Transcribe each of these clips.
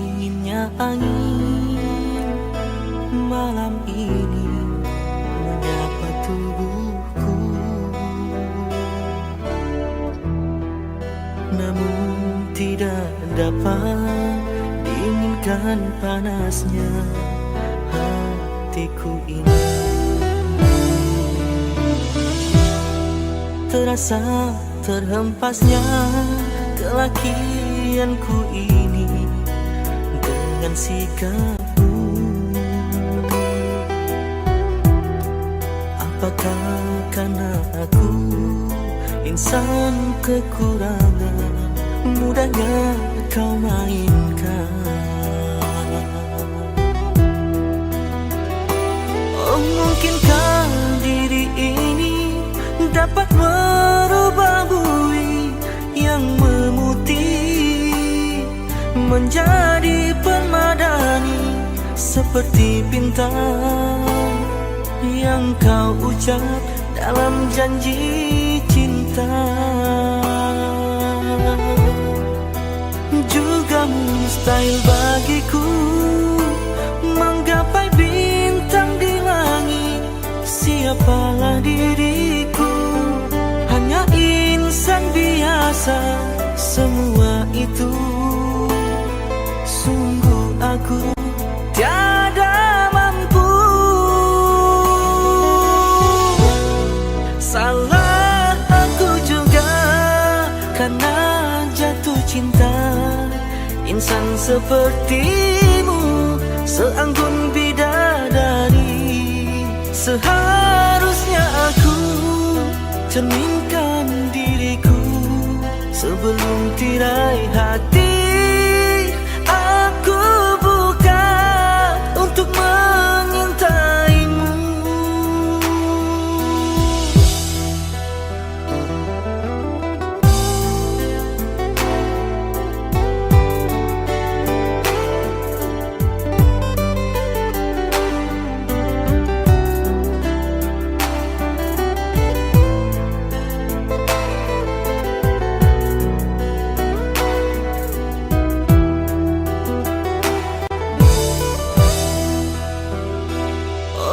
dinginnya angin malam ini menyapa tubuhku, namun tidak dapat diinginkan panasnya hatiku ini. Terasa terhempasnya kelakianku ini dengan sikapmu. Apakah karena aku insan kekurangan, mudahnya kau mainkan? Oh, mungkinkah diri ini dapat merubah bui yang memutih menjadi permadani, seperti bintang yang kau ucap dalam janji cinta. Juga mustahil bagiku menggapai bintang di langit. Siapalah diriku, hanya insan biasa. Semua itu sungguh aku tiada mampu. Salah aku juga karena jatuh cinta. Insan sepertimu seanggun bidadari. Seharusnya aku cerminkan diriku sebelum tirai hati aku buka untuk mengintaimu.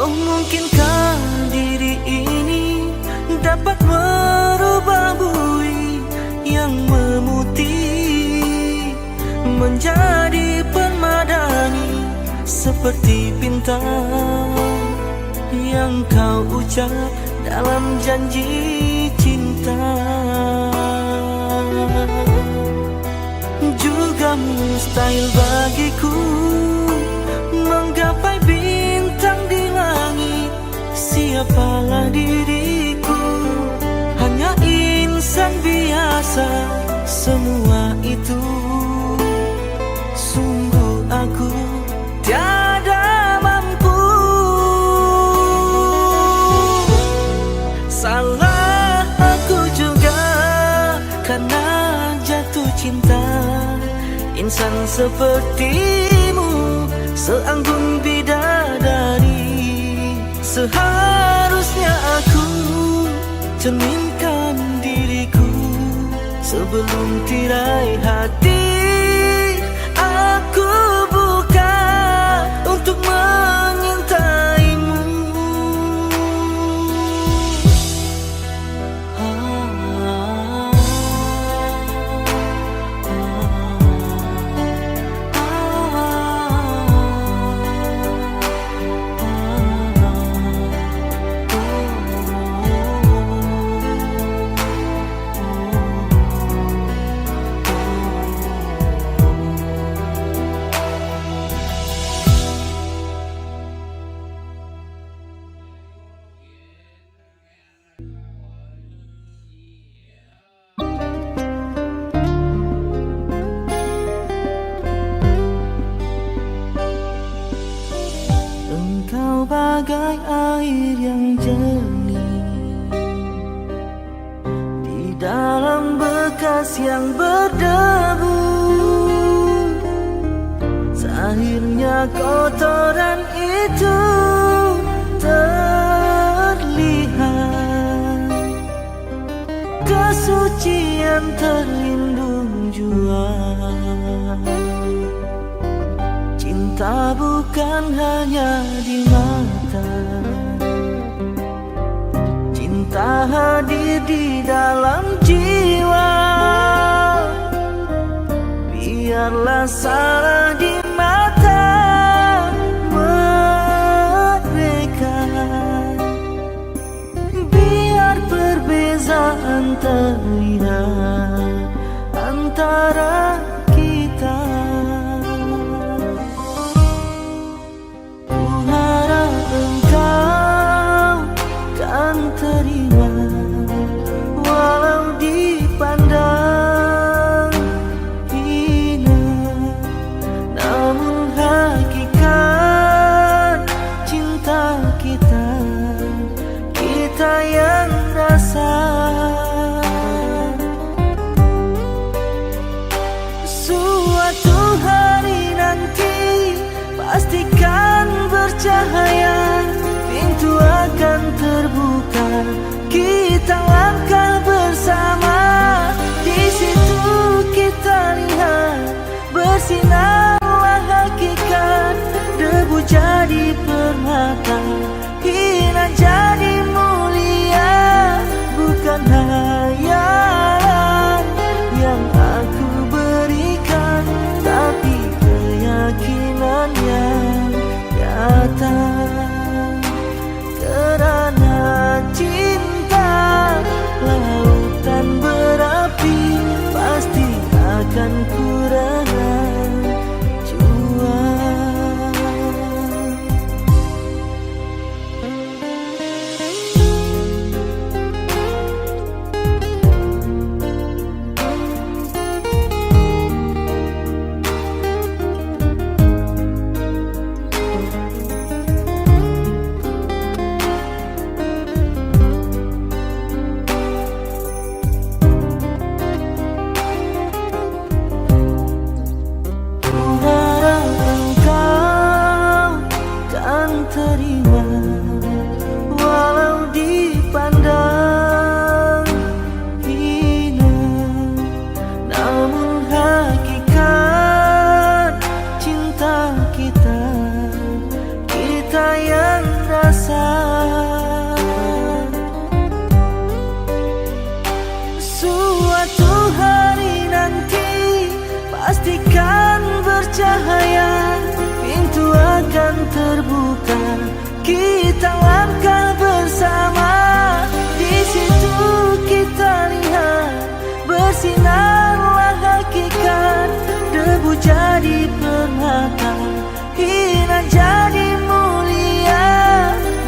Mungkinkah diri ini dapat merubah bui yang memutih menjadi permadani, seperti bintang yang kau ucap dalam janji cinta. Juga mustahil bagiku menggapai bintang di langit. Siapalah diriku, hanya insan biasa. Semua itu sungguh aku tiada mampu. Salah aku juga karena jatuh cinta. Insan sepertimu seanggun bidadari. Seharusnya aku cerminkan diriku sebelum tirai hati aku buka untuk mengintaimu. Engkau bagai air yang jernih di dalam bekas yang berdebu. Akhirnya kotoran itu terlihat, kesucian terlindung jua. Cinta bukan hanya di mata, cinta hadir di dalam jiwa. Biarlah salah di mata mereka, biar perbezaan terlihat antara kita. Ku harap engkau kan terima, walau dipandang hina, namun hakikat cinta kita, kita yang rasa. Suatu hari nanti pastikan bercahaya, pintu akan terbuka, kita langkah bersama. Di situ kita lihat bersinarlah hakikat, debu jadi permata, hina jadi mulia. Bukan hayalan yang aku berikan, tapi keyakinan yang nyata. Kerana cinta lautan berapi, pasti akan ku rela jual. Terima, walau dipandang hina, namun hakikat cinta kita, kita yang rasa. Suatu hari nanti pastikan bercahaya, pintu akan terbuka, kita langkah bersama. Di situ kita lihat bersinarlah hakikat, debu jadi permata, hina jadi mulia.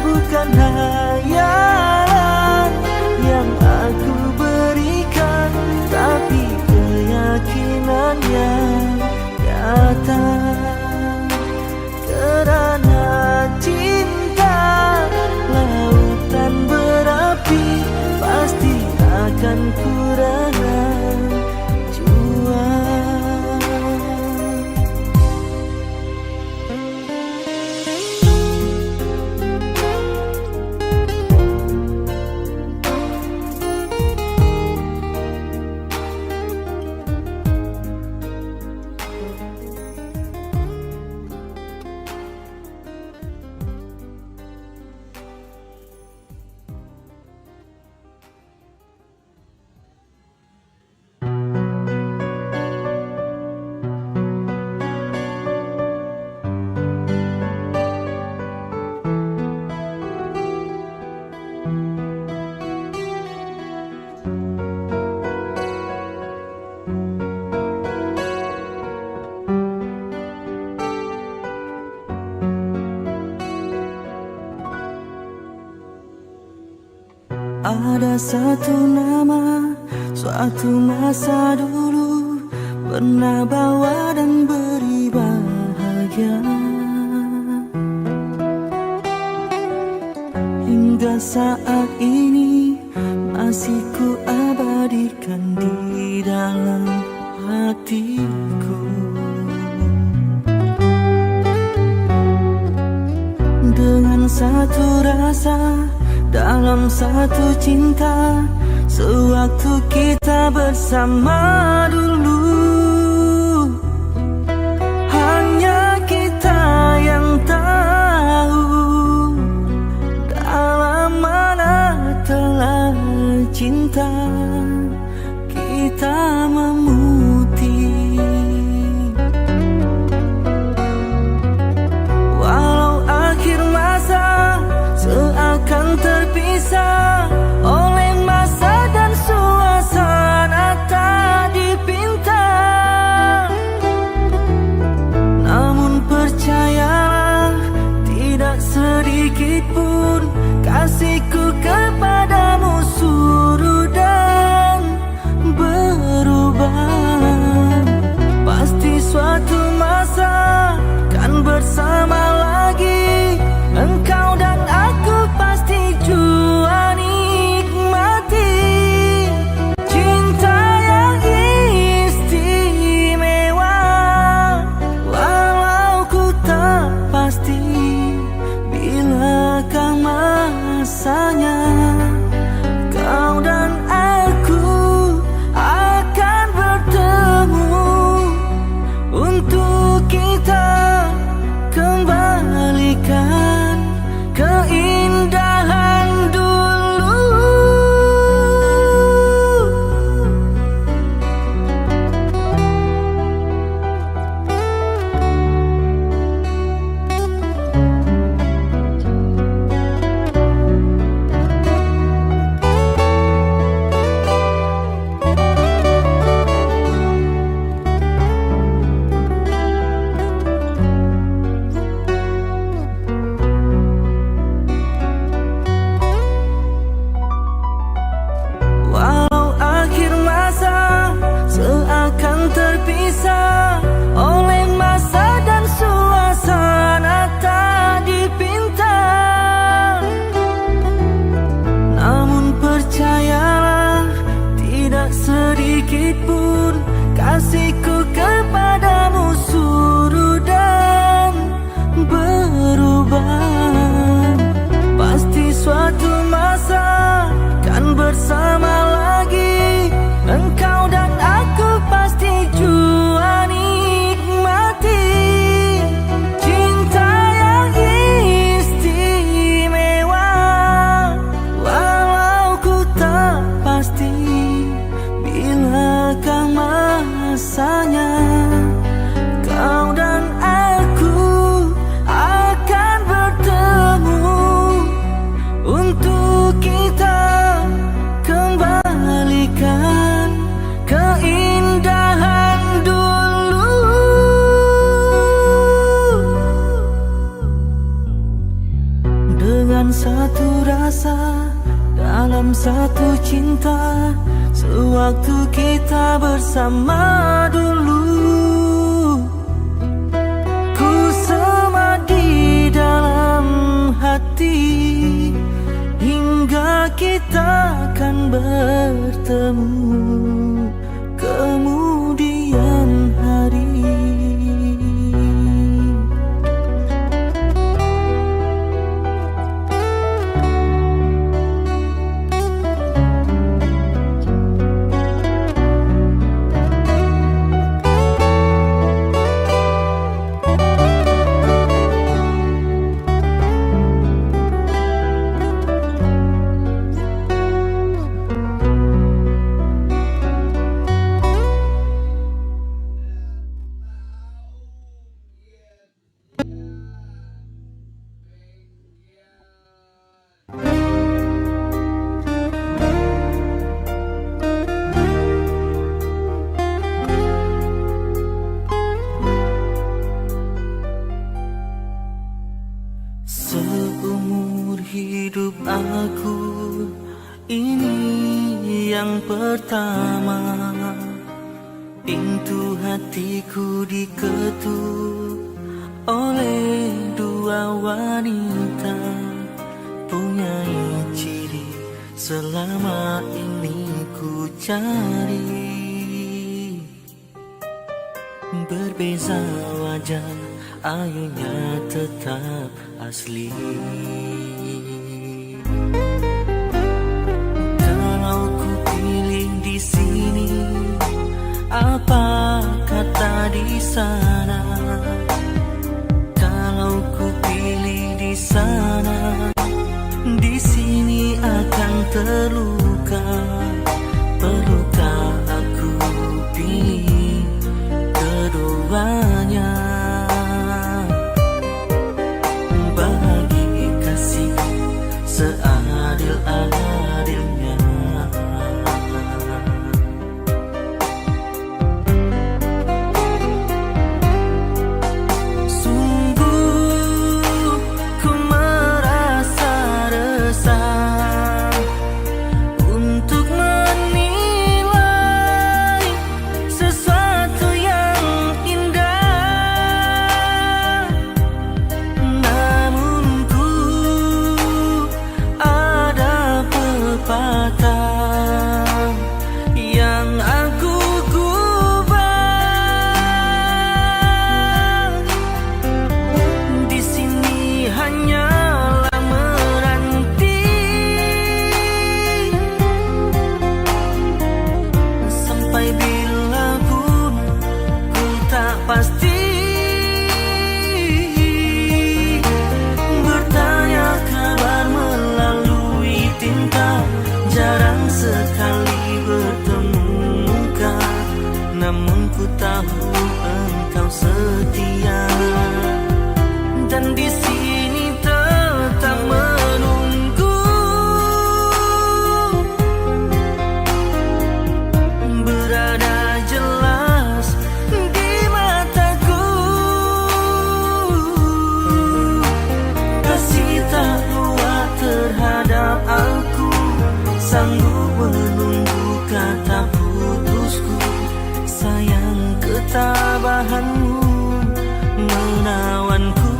Bukan hayalan yang aku berikan, tapi keyakinan yang nyata. Kerana cinta lautan berapi, pasti akan ku rela jual. Ada satu nama, suatu masa dulu pernah bawa dan beri bahagia, hingga saat ini masih ku abadikan di dalam hatiku. Dengan satu rasa, dalam satu cinta, sewaktu kita bersama dulu, hanya kita bersama dulu. Ku semadi dalam hati hingga kita akan bertemu kemudian hari. Seumur hidup aku ini yang pertama, pintu hatiku diketuk oleh dua wanita punya ciri selama ini ku cari. Berbeza wajah, ayunya tetap asli. Kalau ku pilih di sini, apa kata di sana? Kalau ku pilih di sana, di sini akan terluka. Perlukah aku pilih keduanya? Bagi kasih seadil-adilnya. Sungguh ku merasa resah untuk menilai sesuatu yang indah. Namun ku ada pepatah yang aku gubah. Di sini hanyalah menanti sampai bila pun ku tak pasti. Bertanya kabar melalui tinta, jarang sekali bertemu muka. Namun ku tahu engkau setia, dan di sini tetap menunggu. Berada jelas di mataku, kasih tak luar terhadap aku, sanggup menunggu kata putusku. Sayang ketabahanmu menawanku.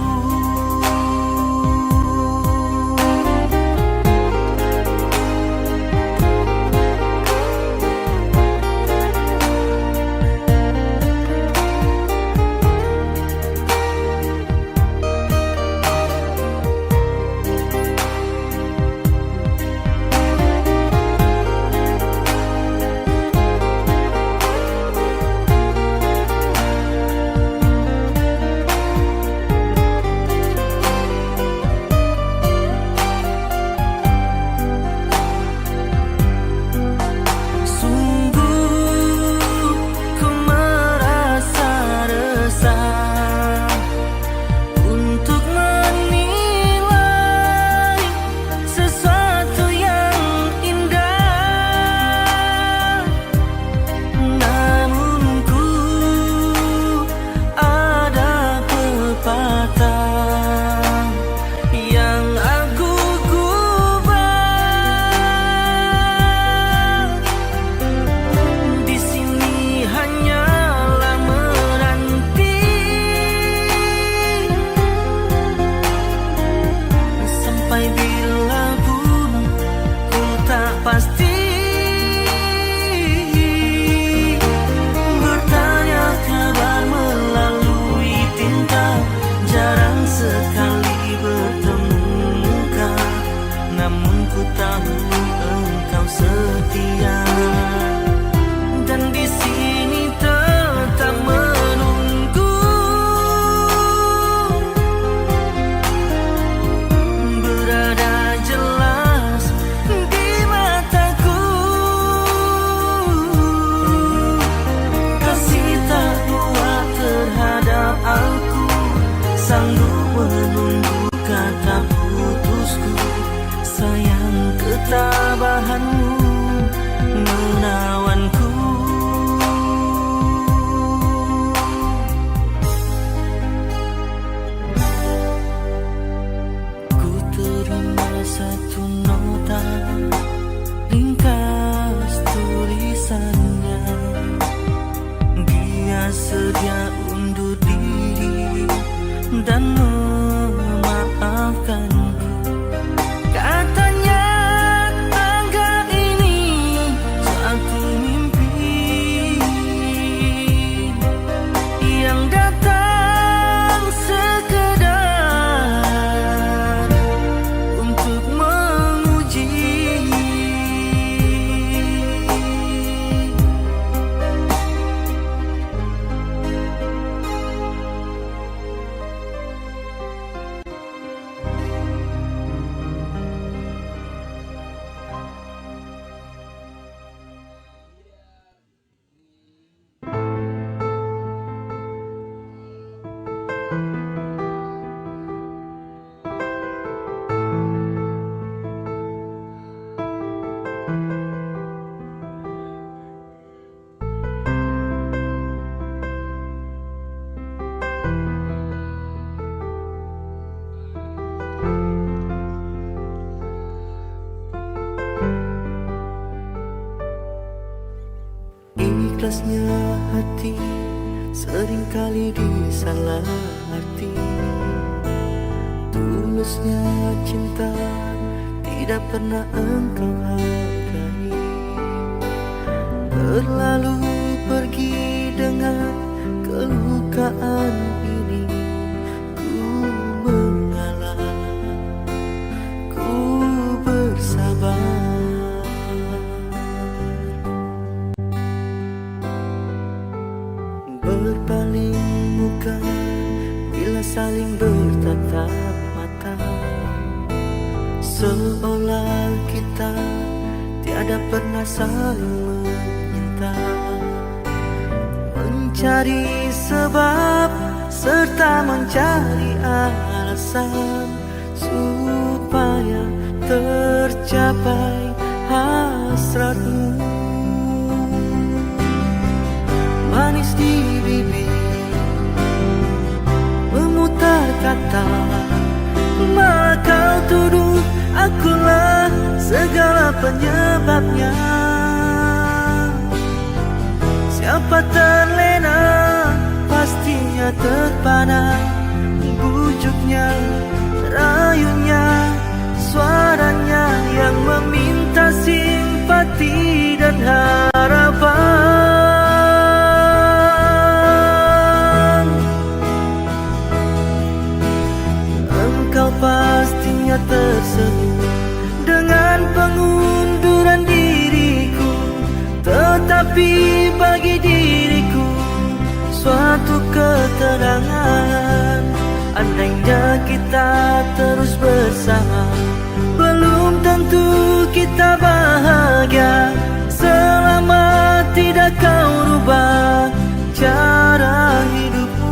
dan memaafkanku. Katanya anggap ini suatu mimpi yang datang sekedar untuk menguji. Ikhlasnya hati seringkali disalah arti. Tulusnya cinta tidak pernah engkau hargai. Terlalu pergi dengan kelukaan ini. Ku mengalah, ku bersabar. Berpaling muka bila saling bertatap mata, seolah kita tiada pernah saling menyinta. Mencari sebab serta mencari alasan supaya tercapai hasratmu. Manis di bibir memutar kata, malah kau tuduh akulah segala penyebabnya. Siapa terlena pastinya terpana. Bujuknya, rayunya, suaranya yang meminta simpati dan harapan. Pastinya tersenyum dengan pengunduran diriku, tetapi bagi diriku suatu keterangan. Andainya kita terus bersama, belum tentu kita bahagia selama tidak kau rubah cara hidupmu.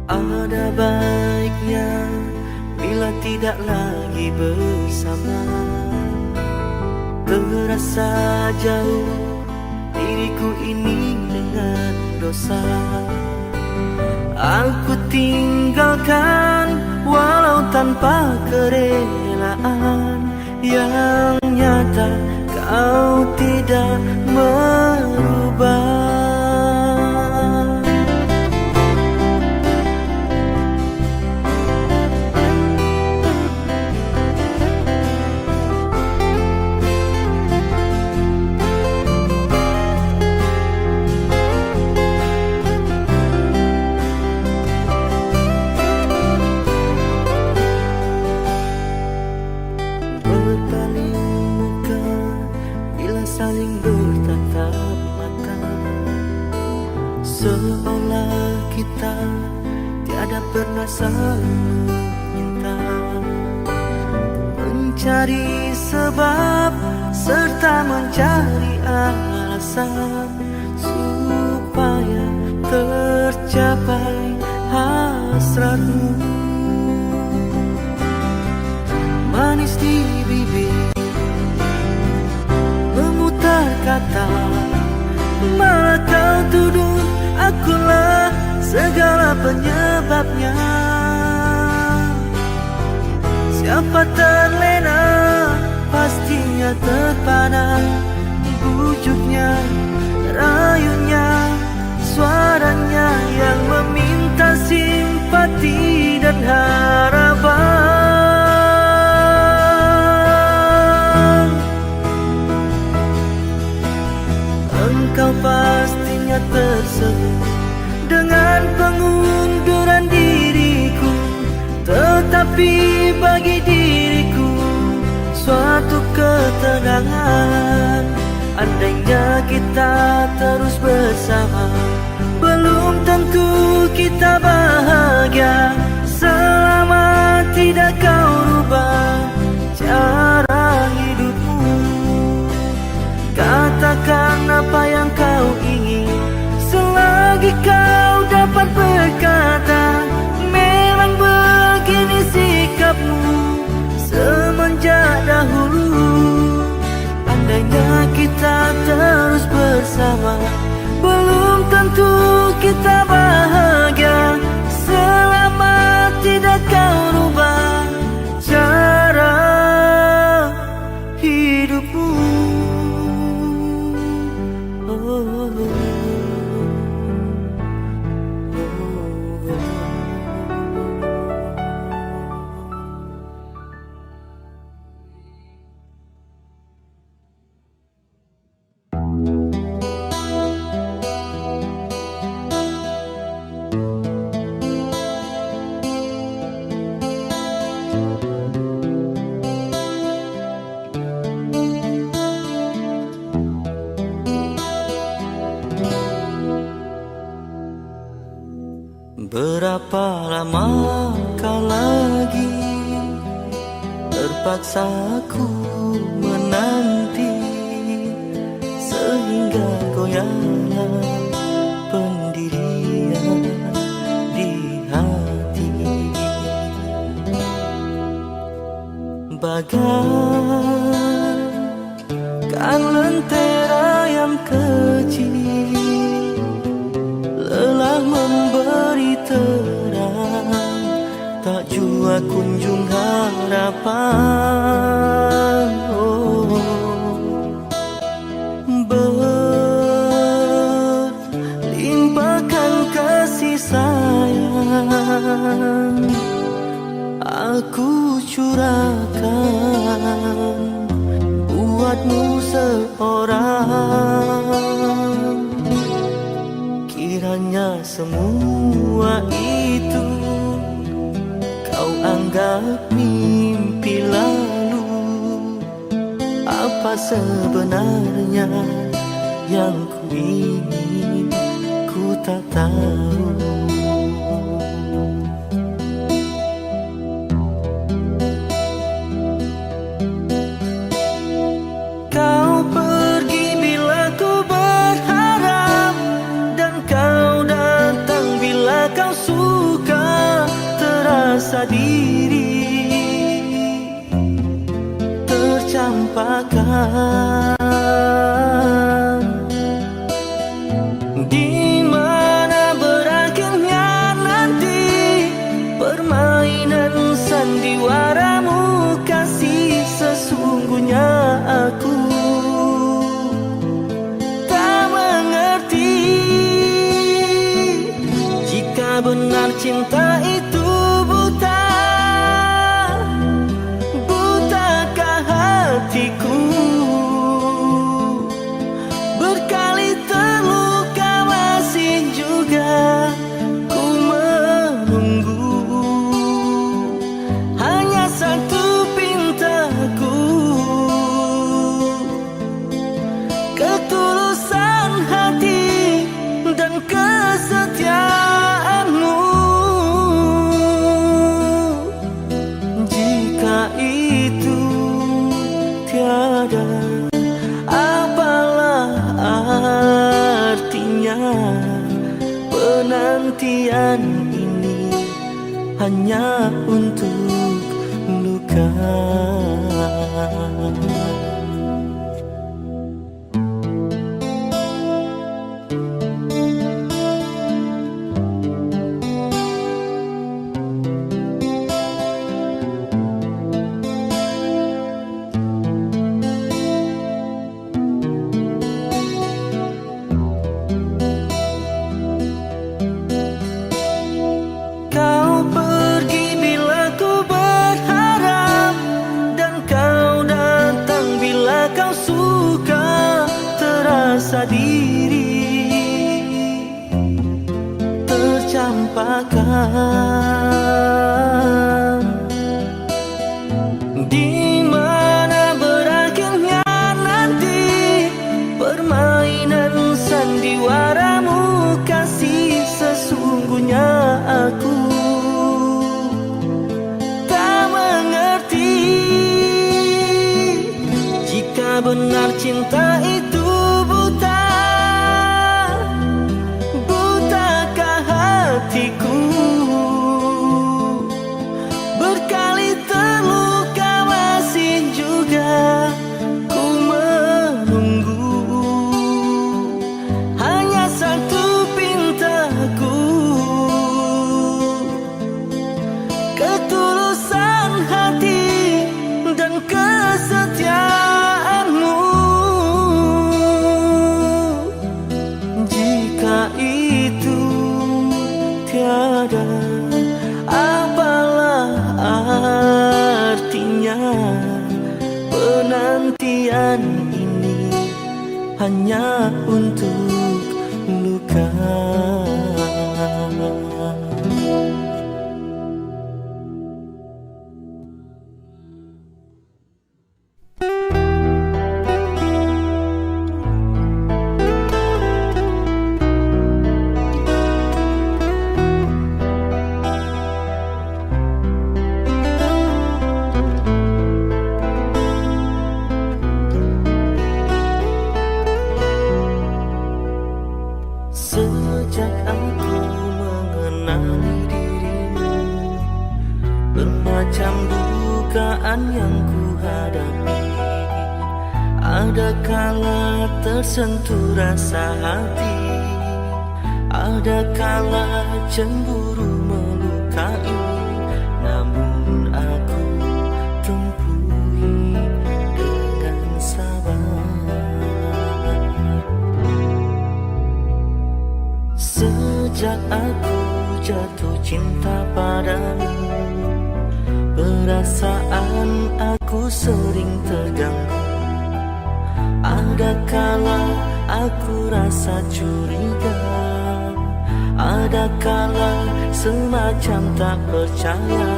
Ada baiknya bila tidak lagi bersama. Terasa jauh diriku ini dengan dosa. Aku tinggalkan walau tanpa kerelaan. Yang nyata kau tidak merubah. Saling bertatap mata, seolah kita tiada pernah saling menyinta. Mencari sebab serta mencari alasan supaya tercapai hasratmu. Manis di bibir kata, malah kau tuduh akulah segala penyebabnya. Siapa terlena pastinya terpana. Bujuknya, rayunya, suaranya yang meminta simpati dan harapan. Engkau pastinya tersenyum dengan pengunduran diriku, tetapi bagi diriku suatu ketenangan. Andainya kita terus bersama, belum tentu kita bahagia selama tidak kau rubah cara hidupmu. Katakan apa yang kau ingin selagi kau dapat berkata. Memang begini sikapmu semenjak dahulu. Andainya kita terus bersama, belum tentu kita bahagia selama tidak kau rubah cara hidupmu. Berapa lamakah lagi terpaksa aku menanti, sehingga goyahlah pendirian di hati. Bagaikan lentera yang kecil, lelah memberi terang, tak jua kunjung harapan. Berlimpahkan kasih sayang aku curahkan buatmu seorang. Kiranya semua itu kau anggap mimpi lalu. Apa sebenarnya yang ku ingin, ku tak tahu. Kau pergi bila ku berharap, dan kau datang bila kau suka. Terasa diri tercampakkan. Di mana berakhirnya nanti permainan sandiwaramu, kasih sesungguhnya aku tak mengerti. Jika benar cinta itu buta, butakah hatiku? Berkali terluka masih juga ku menunggu. Hanya satu pintaku, ketulusan hati dan kesetiaanmu. Jika itu tiada, apalah artinya penantian ini hanya untuk luka. diri tercampakkan. Di mana berakhirnya nanti permainan sandiwaramu kasih, sesungguhnya aku tak mengerti jika benar cinta itu buta. Butakah hatiku berkali terluka, masih juga ku menunggu hanya satu pintaku, ketulusan hati dan kesetiaanmu. Jika itu tiada, apalah artinya penantian ini hanya untuk luka. Sejak aku mengenali dirimu, bermacam dugaan yang ku hadapi. Ada kala tersentuh rasa hati, ada kala cemburu melukai, namun aku tempuhi dengan sabar. Sejak aku jatuh cinta padamu, perasaan aku sering terganggu. Ada kala aku rasa curiga, ada kala semacam tak percaya.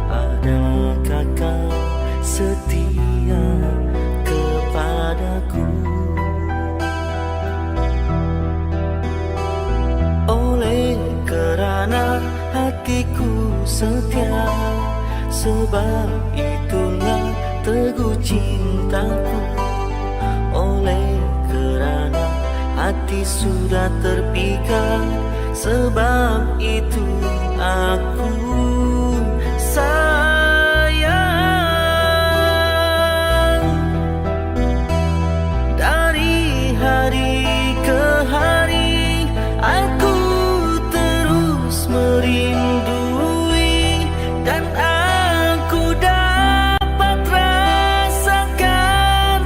Adakah kau setia kepadaku? Oleh kerana hatiku setia, sebab itulah teguh cintaku. Oleh kerana hati sudah terpikat, sebab itu aku sayang. Dari hari ke hari aku terus merindui, dan aku dapat rasakan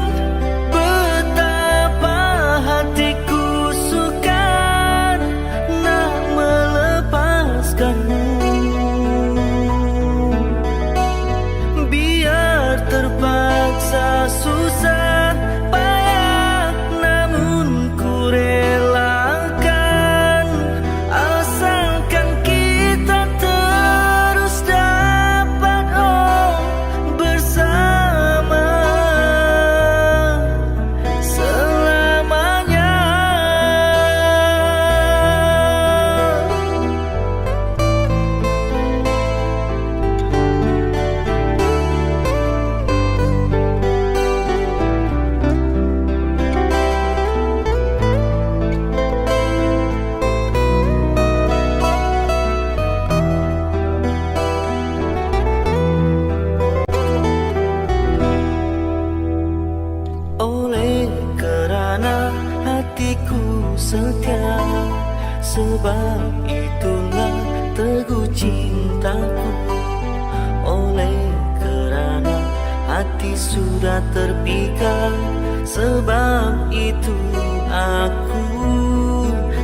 betapa hatiku sukar nak melepaskanmu. Biar terpaksa susah payah, namun ku relakan, asalkan kita terus dapat bersama selamanya. Oleh kerana hatiku setia, sebab itulah teguh cintaku. Oleh kerana hati sudah terpikat, sebab itu aku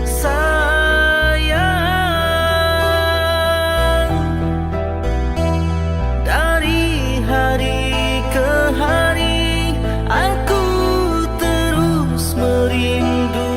sayang. Dari hari ke hari aku terus merindu,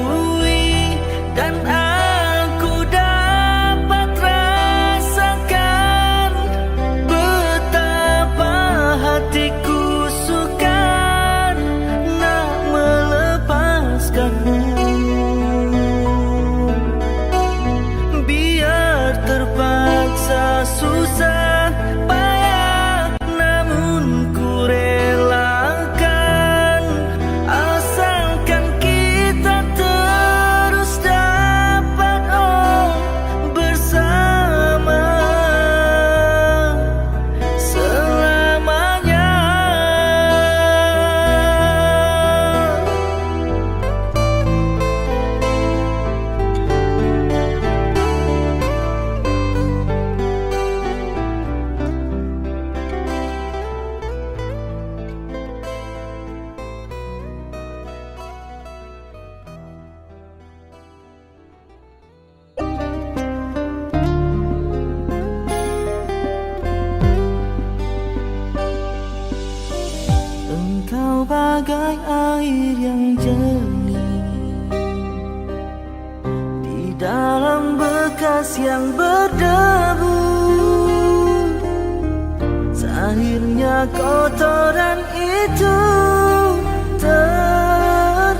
bagai air yang jernih di dalam bekas yang berdebu. Akhirnya kotoran itu terlihat,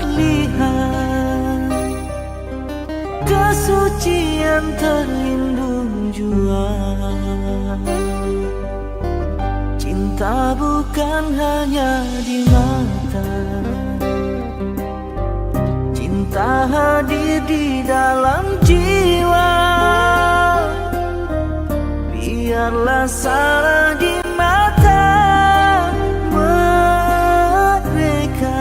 kesucian terlindung jua. Cinta bukan hanya di mata, cinta hadir di dalam jiwa. Biarlah salah di mata mereka,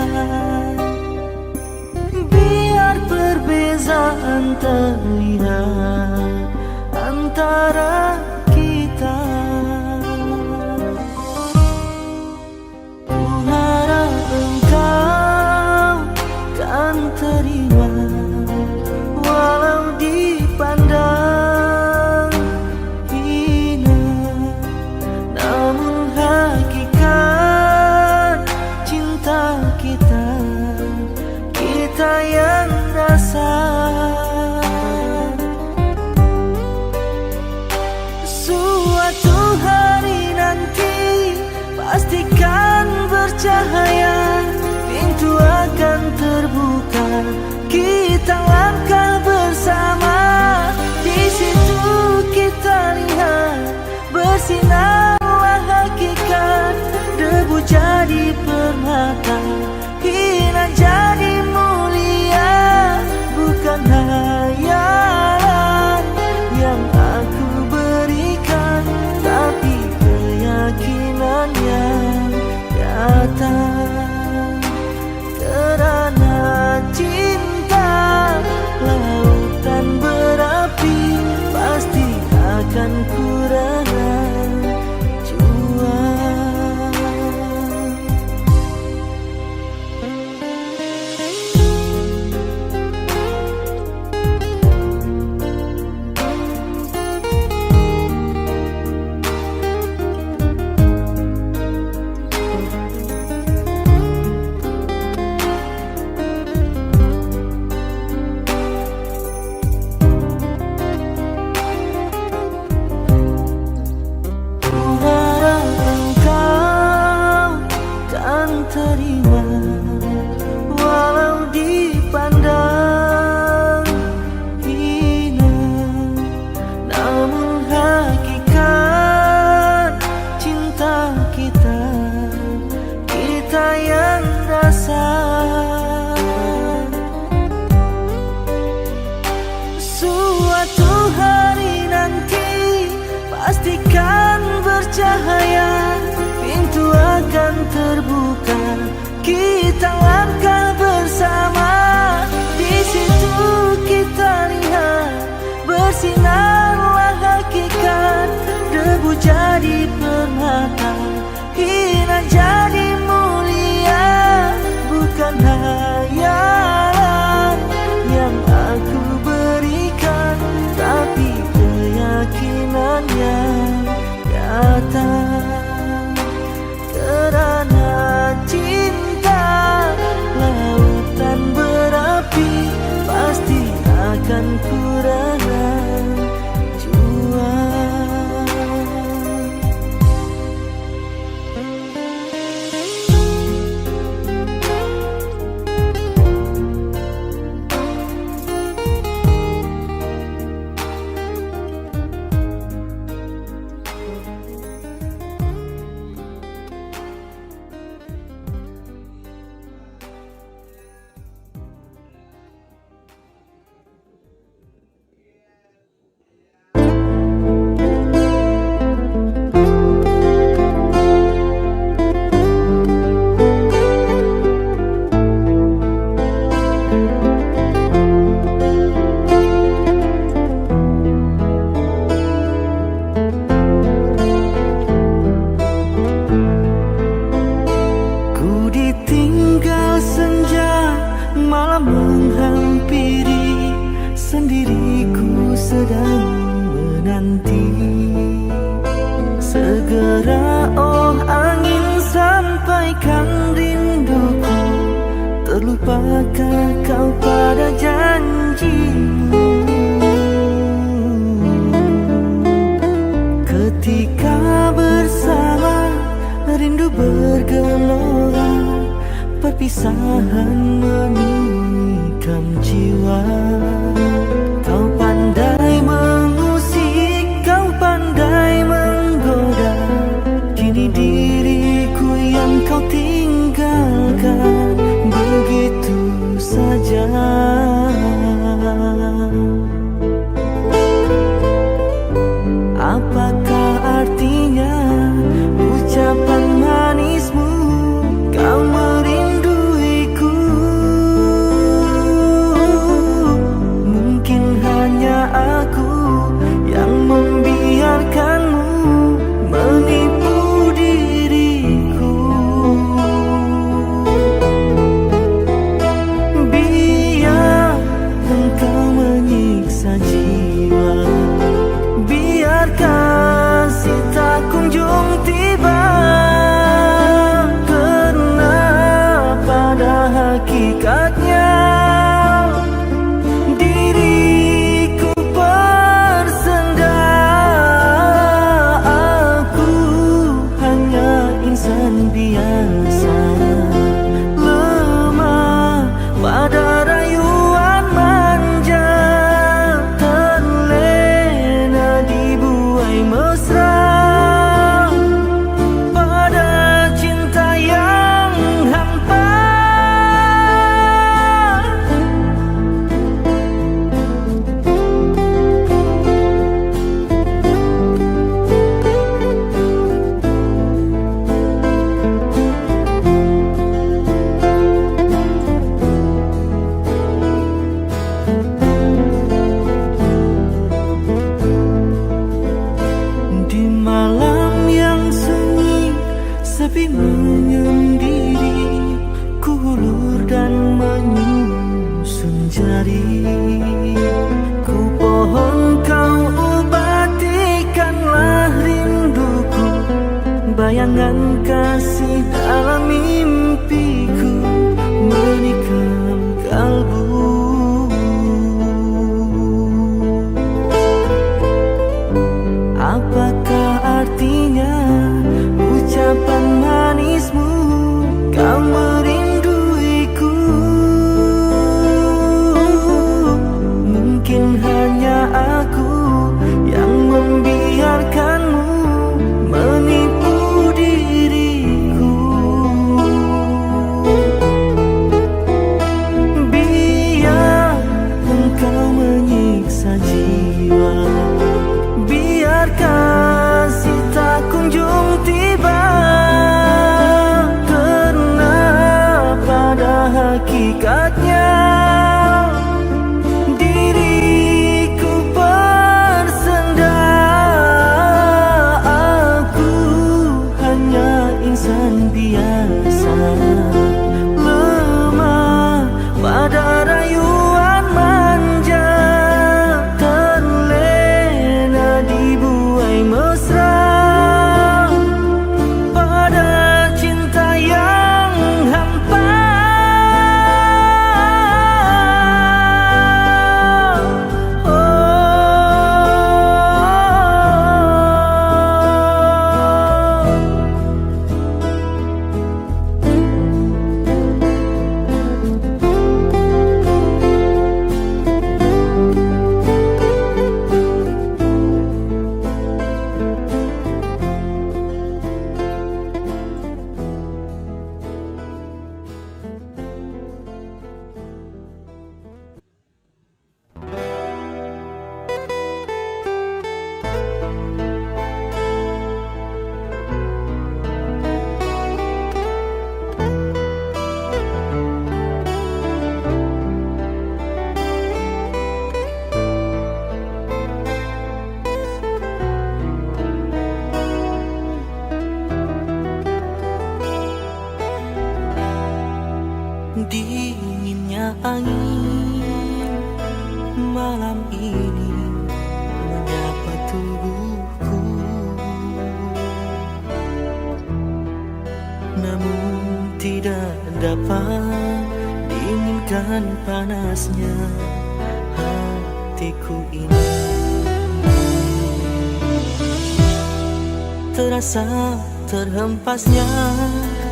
biar perbezaan terlihat antara kita. Ku harap engkau kan terima, walau dipandang hina, namun hakikat cinta kita, kita yang rasa. Suatu hari nanti pastikan bercahaya, pintu akan terbuka, kita langkah bersama. Di situ kita lihat bersinarlah hakikat, debu jadi permata, hina jadi mulia. Bukan hayalan yang aku berikan, tapi keyakinan yang nyata. Kerana cinta lautan berapi, pasti akan ku rela jua. Terima, walau dipandang hina, namun hakikat cinta kita, kita yang rasa. Suatu hari nanti pastikan bercahaya, pintu akan terbuka, kita langkah bersama. Di situ kita lihat bersinarlah hakikat, debu jadi permata, hina jadi mulia. Bukan hayalan yang aku berikan, tapi keyakinan yang nyata. Kerana cinta lautan berapi, pasti akan ku rela jua. Segera oh angin sampaikan rinduku Ingatkah kau pada janjimu ketika bersama, rindu bergelora, perpisahan menikam jiwa. Kau pandai mengusik, kau pandai menggoda, kini diriku yang kau tinggalkan begitu saja. Apakah artinya ucapan manismu, kau merinduiku? Mungkin hanya aku yang membiarkanmu menipu diriku. Biar engkau menyiksa jiwa, biar kasih tak kunjung tiba, karena pada hakikatnya diriku bersenda. Aku hanya insan biasa, lemah pada rayuan manja, terlena dibuai mesra pada cinta yang hampa. Di malam yang sunyi, sepi menyendiri, ku hulur dan menyusun jari. Ku pohon kau obatikanlah rinduku, bayangan kasih dalam mimpiku menikam kalbu. Apakah artinya ucapan manismu, kau merinduiku? Mungkin hanya aku yang membiarkanmu menipu diriku. Biar engkau menyiksa jiwa, biar kasih tak kunjung tiba, karena pada hakikatnya diriku bersenda. Aku hanya insan biasa, lemah pada rayuan manja, terlena dibuai mesra pada cinta yang hampa. Dinginnya angin malam ini menyapa tubuhku, namun tidak dapat diinginkan dengan panasnya hatiku ini. Terasa terhempasnya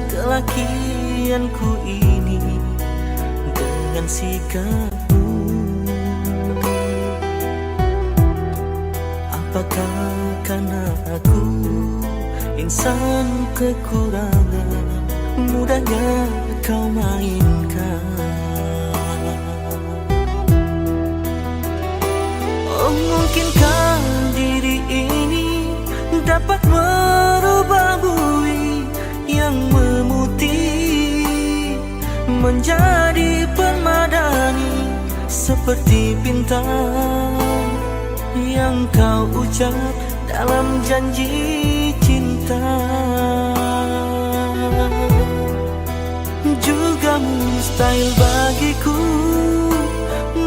kelakianku ini dengan sikapmu. Apakah karena aku insan kekurangan, mudahnya kau mainkan? Oh, mungkinkah diri ini dapat merubah bui yang memutih menjadi permadani seperti bintang yang kau ucap dalam janji cinta. Juga mustahil bagiku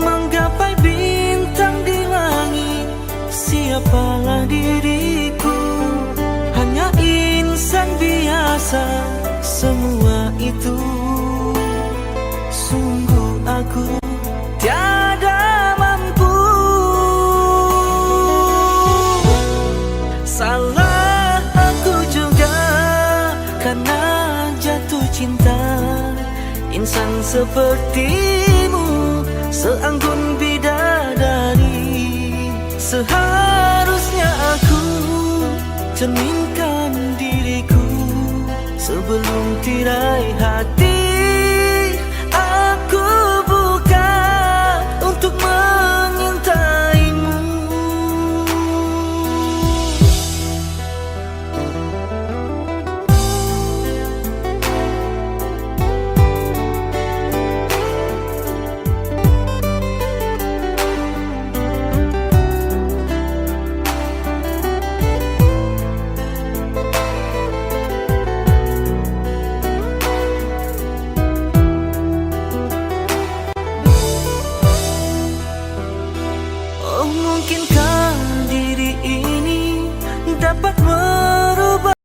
menggapai bintang di langit. Siapalah diriku, hanya insan biasa. Semua itu sungguh aku tiada mampu. Salah aku juga karena jatuh cinta insan sepertimu, seanggun bidadari. Seharusnya aku cerminkan diriku sebelum tirai hari.